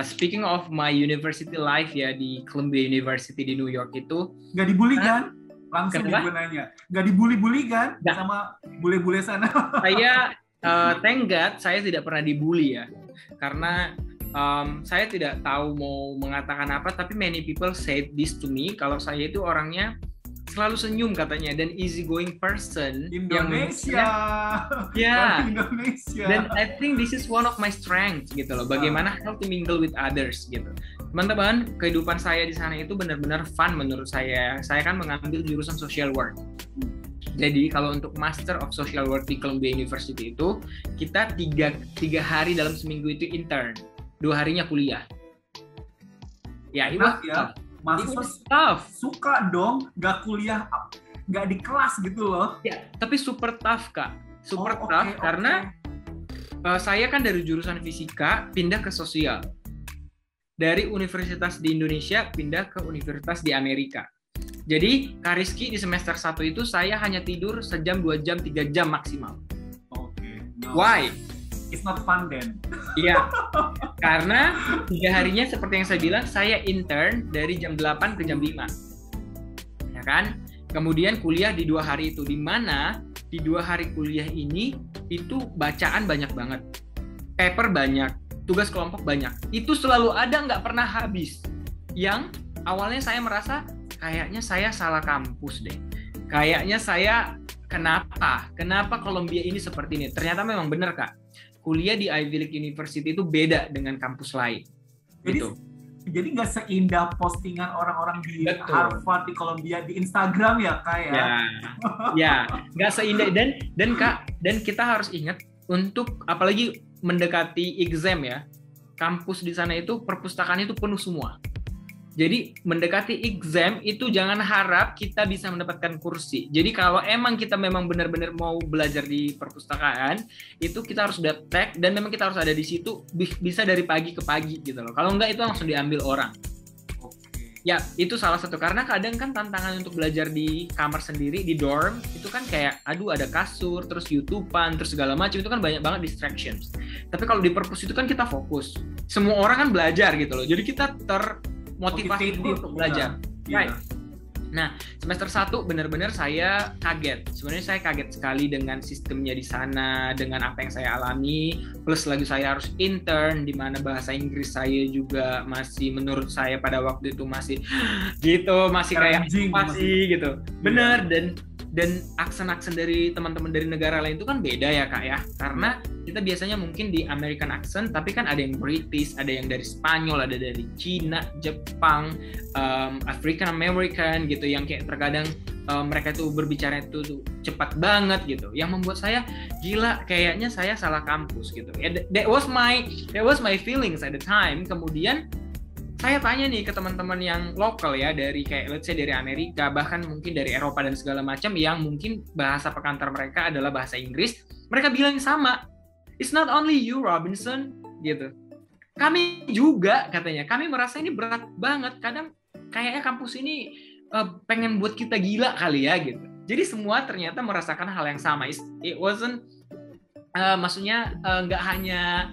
Speaking of my university life ya di Columbia University di New York itu. Nggak dibully kan? Langsung gue nanya. Nggak dibully-bully kan? Nggak. Sama bule-bule sana? Saya, thank God, saya tidak pernah dibully ya. Karena saya tidak tahu mau mengatakan apa, tapi many people said this to me, kalau saya itu orangnya selalu senyum katanya, dan easy going person. Indonesia. Ya. Indonesia. Dan I think this is one of my strengths gitu loh. Bagaimana how to mingle with others gitu. Teman-teman, kehidupan saya di sana itu benar-benar fun menurut saya. Saya kan mengambil jurusan social work. Jadi kalau untuk Master of Social Work di Columbia University itu kita tiga hari dalam seminggu itu intern, 2 harinya kuliah. Ya, itu mahasiswa suka dong nggak kuliah, nggak di kelas gitu loh. Ya, tapi super tough Kak, super tough karena saya kan dari jurusan fisika pindah ke sosial, dari universitas di Indonesia pindah ke universitas di Amerika. Jadi Kak Rizky di semester 1 itu saya hanya tidur sejam, 2 jam, 3 jam maksimal. Why? It's not fun then. Iya, karena 3 harinya seperti yang saya bilang, saya intern dari jam 8 ke jam 5. Ya kan? Kemudian kuliah di 2 hari itu, di mana di 2 hari kuliah ini, itu bacaan banyak banget. Paper banyak, tugas kelompok banyak. Itu selalu ada, nggak pernah habis. Yang awalnya saya merasa, kayaknya saya salah kampus deh. Kayaknya saya, kenapa Columbia ini seperti ini? Ternyata memang benar Kak. Kuliah di Ivy League University itu beda dengan kampus lain. Jadi nggak seindah postingan orang-orang di Harvard, di Columbia, di Instagram ya Kak ya? Ya, nggak seindah. Dan Kak, dan kita harus ingat untuk apalagi mendekati exam ya, kampus di sana itu perpustakaan itu penuh semua. Jadi mendekati exam itu jangan harap kita bisa mendapatkan kursi. Jadi kalau emang kita memang benar-benar mau belajar di perpustakaan, itu kita harus udah tag dan memang kita harus ada di situ, bisa dari pagi ke pagi gitu loh. Kalau enggak itu langsung diambil orang. Ya, itu salah satu. Karena kadang kan tantangan untuk belajar di kamar sendiri, di dorm, itu kan kayak, aduh ada kasur, terus YouTube-an, terus segala macam, itu kan banyak banget distractions. Tapi kalau di perpus itu kan kita fokus. Semua orang kan belajar gitu loh. Jadi kita motivasi untuk belajar. Right. Nah, semester 1 benar-benar saya kaget. Sebenarnya saya kaget sekali dengan sistemnya di sana, dengan apa yang saya alami, plus lagi saya harus intern di mana bahasa Inggris saya juga masih menurut saya pada waktu itu masih gitu, masih kayak masih gitu. Benar, dan aksen-aksen dari teman-teman dari negara lain itu kan beda ya Kak ya. Karena kita biasanya mungkin di American accent, tapi kan ada yang British, ada yang dari Spanyol, ada dari Cina, Jepang, African American gitu, yang kayak terkadang mereka itu berbicara itu cepat banget gitu, yang membuat saya gila, kayaknya saya salah kampus gitu. That was my feelings at the time. Kemudian saya tanya nih ke teman-teman yang lokal ya, dari kayak let's say dari Amerika, bahkan mungkin dari Eropa dan segala macam, yang mungkin bahasa pekantar mereka adalah bahasa Inggris. Mereka bilang sama, it's not only you Robinson gitu. Kami juga katanya, kami merasa ini berat banget. Kadang kayaknya kampus ini pengen buat kita gila kali ya gitu. Jadi semua ternyata merasakan hal yang sama. It wasn't maksudnya nggak hanya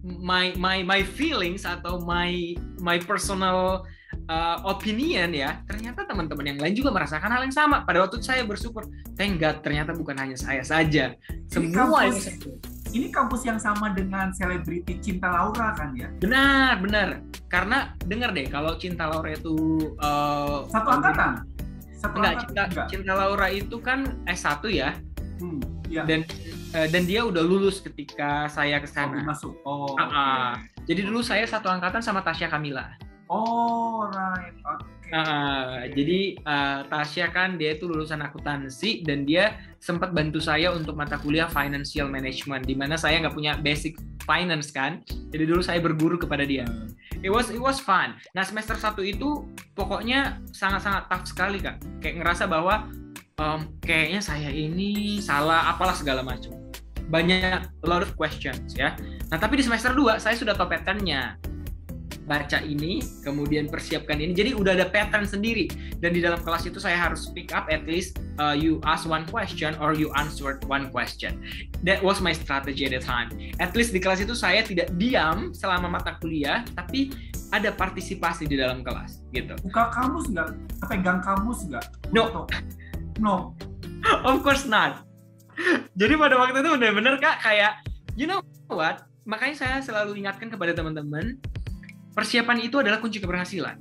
my feelings atau my personal opinion ya. Ternyata teman-teman yang lain juga merasakan hal yang sama. Pada waktu saya bersyukur, thank God, ternyata bukan hanya saya saja. Semua ini kampus yang sama dengan selebriti Cinta Laura kan ya? Benar. Karena dengar deh, kalau Cinta Laura itu satu angkatan? Cinta Laura itu kan S1 ya. Ya. Dan dia udah lulus ketika saya ke sana. Masuk. Jadi dulu saya satu angkatan sama Tasya Kamila. Right. Jadi Tasya kan dia itu lulusan akuntansi dan dia sempat bantu saya untuk mata kuliah financial management, di mana saya nggak punya basic finance kan. Jadi dulu saya berguru kepada dia. It was fun. Nah, semester 1 itu pokoknya sangat-sangat tough sekali Kak. Kayak ngerasa bahwa kayaknya saya ini salah apalah segala macam. Banyak a lot of questions ya. Nah, tapi di semester 2 saya sudah tahu pattern-nya. baca ini, kemudian persiapkan ini. Jadi udah ada pattern sendiri. Dan di dalam kelas itu saya harus pick up at least you ask one question or you answered one question. That was my strategy at the time. At least di kelas itu saya tidak diam selama mata kuliah, tapi ada partisipasi di dalam kelas gitu. Buka kamus nggak? Pegang kamus nggak? No. No. Of course not. Jadi pada waktu itu benar-benar Kak kayak you know what? Makanya saya selalu ingatkan kepada teman-teman, persiapan itu adalah kunci keberhasilan.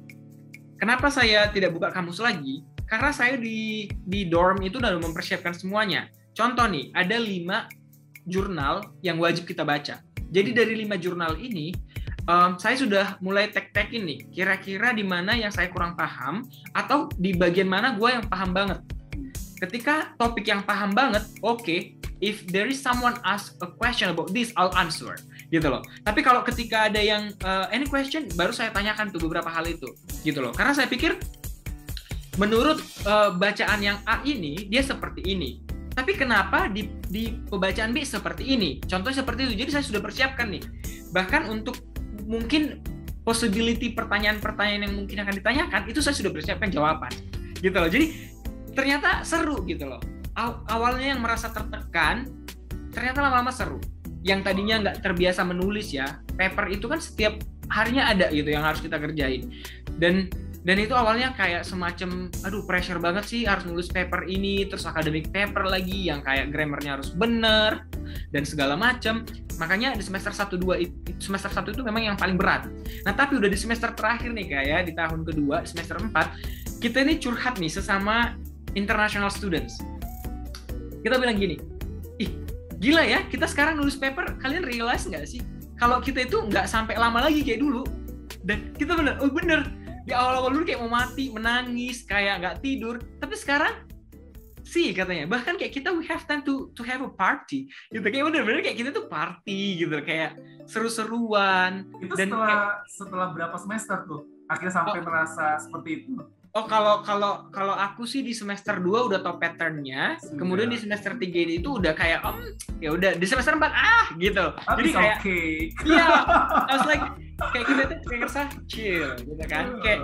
Kenapa saya tidak buka kamus lagi? Karena saya di dorm itu udah mempersiapkan semuanya. Contoh nih, ada 5 jurnal yang wajib kita baca. Jadi dari 5 jurnal ini, saya sudah mulai tek-tekin nih, kira-kira di mana yang saya kurang paham, atau di bagian mana gue yang paham banget. Ketika topik yang paham banget, oke, if there is someone ask a question about this, I'll answer. Gitu loh. Tapi kalau ketika ada yang any question, baru saya tanyakan tuh beberapa hal itu. Gitu loh. Karena saya pikir, menurut bacaan yang A ini, dia seperti ini. Tapi kenapa di pembacaan B seperti ini? Contohnya seperti itu. Jadi saya sudah persiapkan nih. Bahkan untuk mungkin possibility pertanyaan-pertanyaan yang mungkin akan ditanyakan, itu saya sudah persiapkan jawaban. Gitu loh. Jadi ternyata seru gitu loh. Awalnya yang merasa tertekan, ternyata lama-lama seru. Yang tadinya nggak terbiasa menulis ya, paper itu kan setiap harinya ada gitu yang harus kita kerjain. Dan itu awalnya kayak semacam, aduh pressure banget sih harus nulis paper ini, terus academic paper lagi yang kayak grammarnya harus bener dan segala macam. Makanya di semester 1 itu memang yang paling berat. Nah tapi udah di semester terakhir nih kayak di tahun kedua, semester 4, kita ini curhat nih sesama international students. Kita bilang gini, gila ya, kita sekarang nulis paper, kalian realize nggak sih? Kalau kita itu nggak sampai lama lagi kayak dulu. Dan kita bener, di awal-awal dulu kayak mau mati, menangis, kayak nggak tidur. Tapi sekarang, sih katanya, bahkan kayak kita we have time to have a party. Gitu, kayak bener-bener kayak kita tuh party gitu, kayak seru-seruan. Itu dan setelah berapa semester tuh? Akhirnya sampai merasa seperti itu? Oh kalau aku sih di semester 2 udah tau patternnya, kemudian di semester 3 itu udah kayak ya udah di semester 4 gitu. Jadi kayak iya, I was like kayak kita tuh kayak ngerasa chill gitu kan. Kayak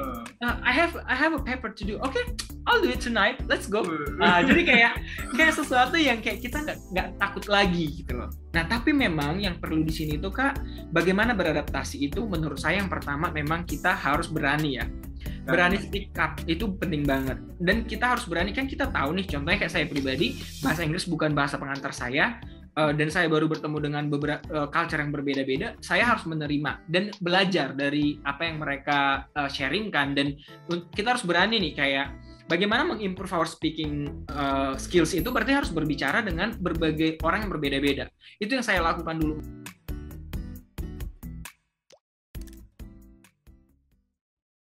I have a paper to do. Okay, I'll do it tonight. Let's go. Jadi kayak sesuatu yang kayak kita nggak takut lagi gitu loh. Nah, tapi memang yang perlu di sini tuh Kak, bagaimana beradaptasi itu menurut saya yang pertama memang kita harus berani ya. Berani speak up itu penting banget, dan kita harus berani, kan kita tahu nih contohnya kayak saya pribadi, bahasa Inggris bukan bahasa pengantar saya, dan saya baru bertemu dengan beberapa culture yang berbeda-beda. Saya harus menerima dan belajar dari apa yang mereka sharingkan, dan kita harus berani nih kayak bagaimana mengimprove our speaking skills itu berarti harus berbicara dengan berbagai orang yang berbeda-beda. Itu yang saya lakukan dulu.